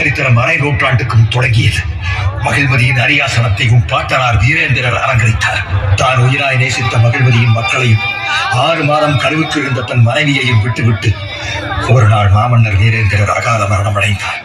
சரித்திரம் அரை நூற்றாண்டுக்கும் தொடங்கியது. மகிழ்மதியின் அரியாசனத்தையும் பாட்டனார் வீரேந்திரர் அலங்கரித்தார். தான் உயிராய் நேசித்த மகிழ்மதியின் மக்களையும் 6 மாதம் கருவுக்கு இருந்த தன் மனைவியையும் விட்டுவிட்டு ஒரு நாள் மாமன்னர் வீரேந்திரர் அகால மரணம் அடைந்தார்.